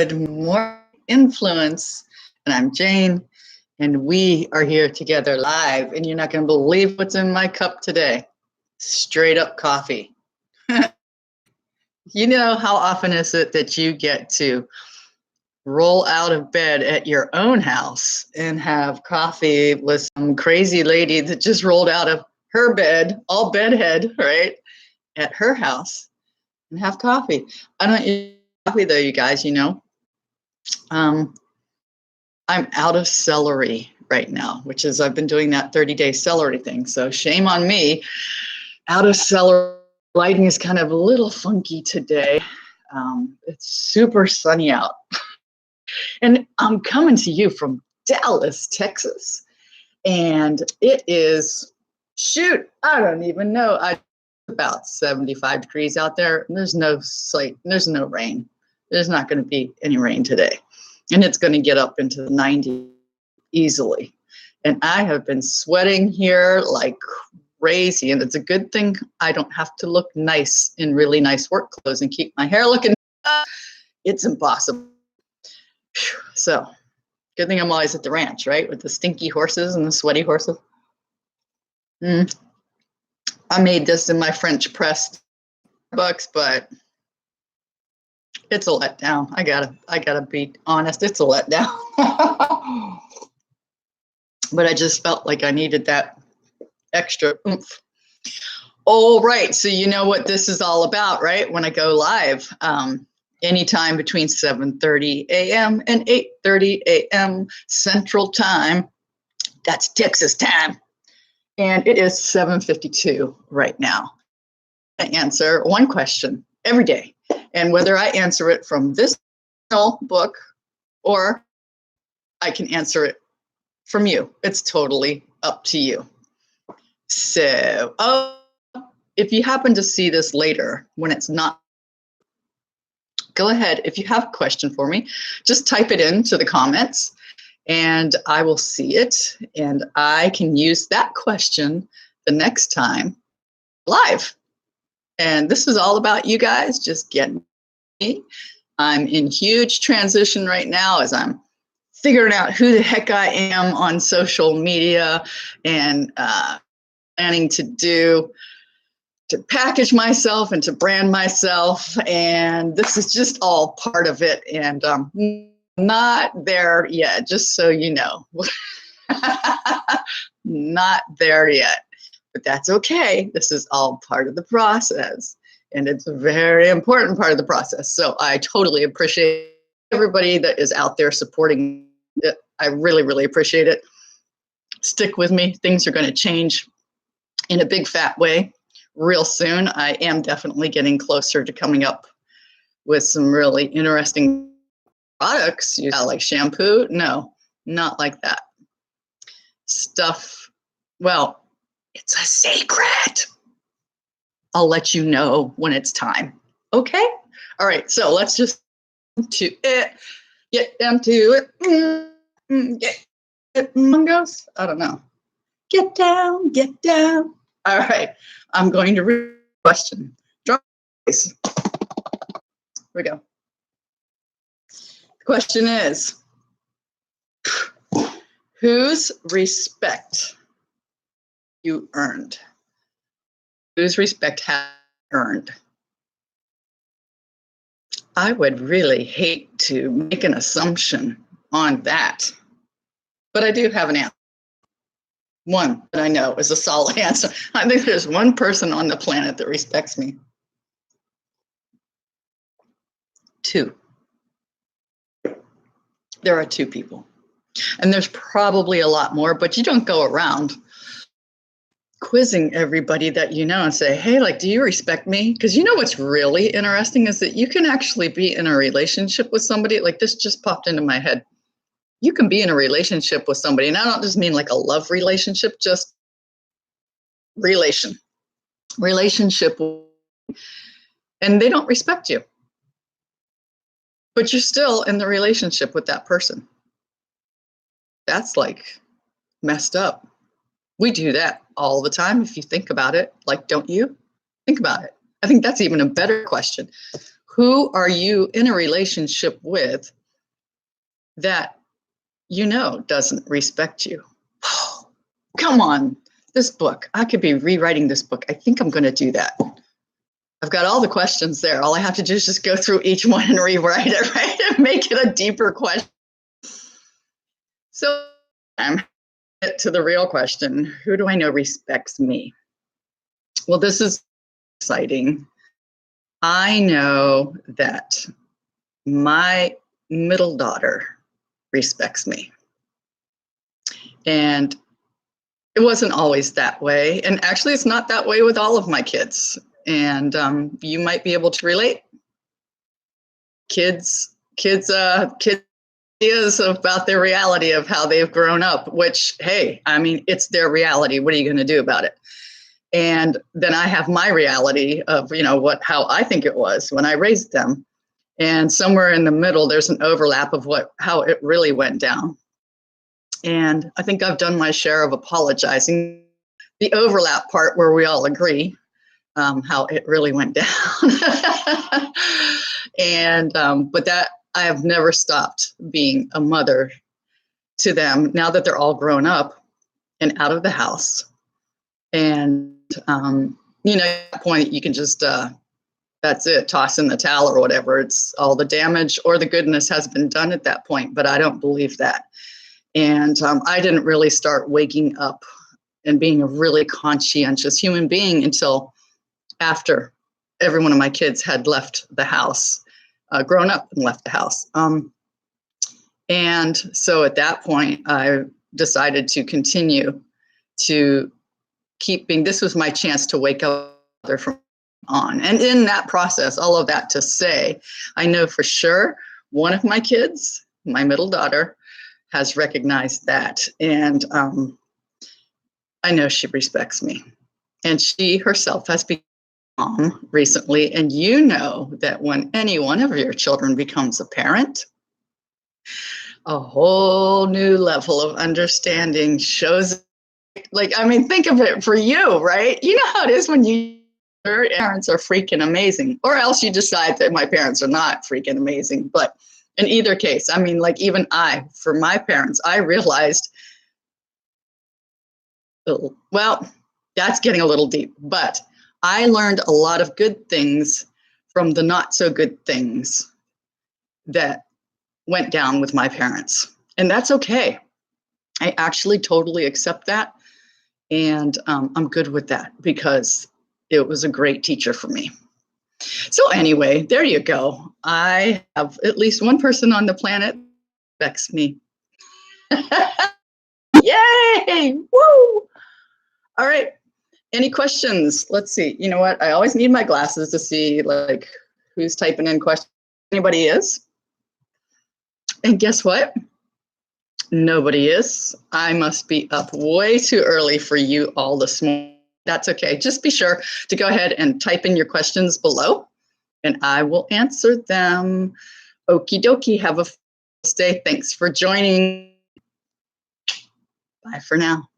Good morning, Influence. And I'm Jane, and we are here together live. And you're not going to believe what's in my cup today. Straight up coffee. You know, how often is it that you get to roll out of bed at your own house and have coffee with some crazy lady that just rolled out of her bed, all bedhead, right, at her house, and have coffee? I don't eat coffee though, you guys, you know. I'm out of celery right now, which is I've been doing that 30-day celery thing. So shame on me. Out of celery. Lighting is kind of a little funky today. It's super sunny out. And I'm coming to you from Dallas, Texas. And it is, shoot, I don't even know. About 75 degrees out there. There's no rain. There's not going to be any rain today. And it's going to get up into the 90s easily. And I have been sweating here like crazy. And it's a good thing I don't have to look nice in really nice work clothes and keep my hair looking. It's impossible. So good thing I'm always at the ranch, right? With the stinky horses and the sweaty horses. I made this in my French press Starbucks, but it's a letdown. I gotta be honest. It's a letdown. But I just felt like I needed that extra oomph. All right. So you know what this is all about, right? When I go live, anytime between 7:30 a.m. and 8:30 a.m. Central Time. That's Texas time. And it is 7:52 right now. I answer one question every day. And whether I answer it from this book or I can answer it from you, it's totally up to you. So, if you happen to see this later when it's not, go ahead. If you have a question for me, just type it into the comments and I will see it. And I can use that question the next time live. And this is all about you guys just getting me. I'm in huge transition right now as I'm figuring out who the heck I am on social media and planning to package myself and to brand myself. And this is just all part of it. And not there yet, just so you know. Not there yet. But that's okay. This is all part of the process. And it's a very important part of the process. So I totally appreciate everybody that is out there supporting it. I really, really appreciate it. Stick with me. Things are going to change in a big fat way real soon. I am definitely getting closer to coming up with some really interesting products. Like shampoo? No, not like that. Stuff, well, it's a secret. I'll let you know when it's time. Okay? All right, so let's just get down to it. Get goes? I don't know. Get down, get down. All right, I'm going to read the question. Here we go. The question is, whose respect you earned? Whose respect have you earned? I would really hate to make an assumption on that, but I do have an answer. One that I know is a solid answer. I think there's one person on the planet that respects me. Two. There are two people. And there's probably a lot more, but you don't go around quizzing everybody that you know and say, hey, like, do you respect me? Because you know what's really interesting is that you can actually be in a relationship with somebody. Like, this just popped into my head. You can be in a relationship with somebody, and I don't just mean like a love relationship, just relationship, and they don't respect you, but you're still in the relationship with that person. That's like messed up. We do that all the time if you think about it. Like, don't you? Think about it. I think that's even a better question. Who are you in a relationship with that you know doesn't respect you? Come on, this book. I could be rewriting this book. I think I'm going to do that. I've got all the questions there. All I have to do is just go through each one and rewrite it, right? And make it a deeper question. So I'm to the real question. Who do I know respects me? Well, this is exciting. I know that my middle daughter respects me. And it wasn't always that way. And actually, it's not that way with all of my kids. And you might be able to relate. Kids ideas about their reality of how they've grown up, which, hey, I mean, it's their reality. What are you going to do about it? And then I have my reality of, how I think it was when I raised them. And somewhere in the middle, there's an overlap of how it really went down. And I think I've done my share of apologizing. The overlap part where we all agree how it really went down. And but that I have never stopped being a mother to them now that they're all grown up and out of the house. And at that point you can just that's it, toss in the towel or whatever. It's all the damage or the goodness has been done at that point, but I don't believe that. And I didn't really start waking up and being a really conscientious human being until after every one of my kids had left the house, grown up and left the house. And so at that point, I decided to continue to keep being, this was my chance to wake up from on. And in that process, all of that to say, I know for sure one of my kids, my middle daughter, has recognized that. And I know she respects me. And she herself has become a mom recently. And you know that when any one of your children becomes a parent, a whole new level of understanding shows. Think of it for you, right? You know how it is when your parents are freaking amazing, or else you decide that my parents are not freaking amazing. But in either case, even for my parents, I realized, well, that's getting a little deep, but I learned a lot of good things from the not so good things that went down with my parents. And that's okay. I actually totally accept that. And I'm good with that because it was a great teacher for me. So anyway, there you go. I have at least one person on the planet that respects me. Yay! Woo! All right. Any questions? Let's see. You know what? I always need my glasses to see who's typing in questions. Anybody is? And guess what? Nobody is. I must be up way too early for you all this morning. That's okay. Just be sure to go ahead and type in your questions below and I will answer them. Okie dokie. Have a day. Thanks for joining. Bye for now.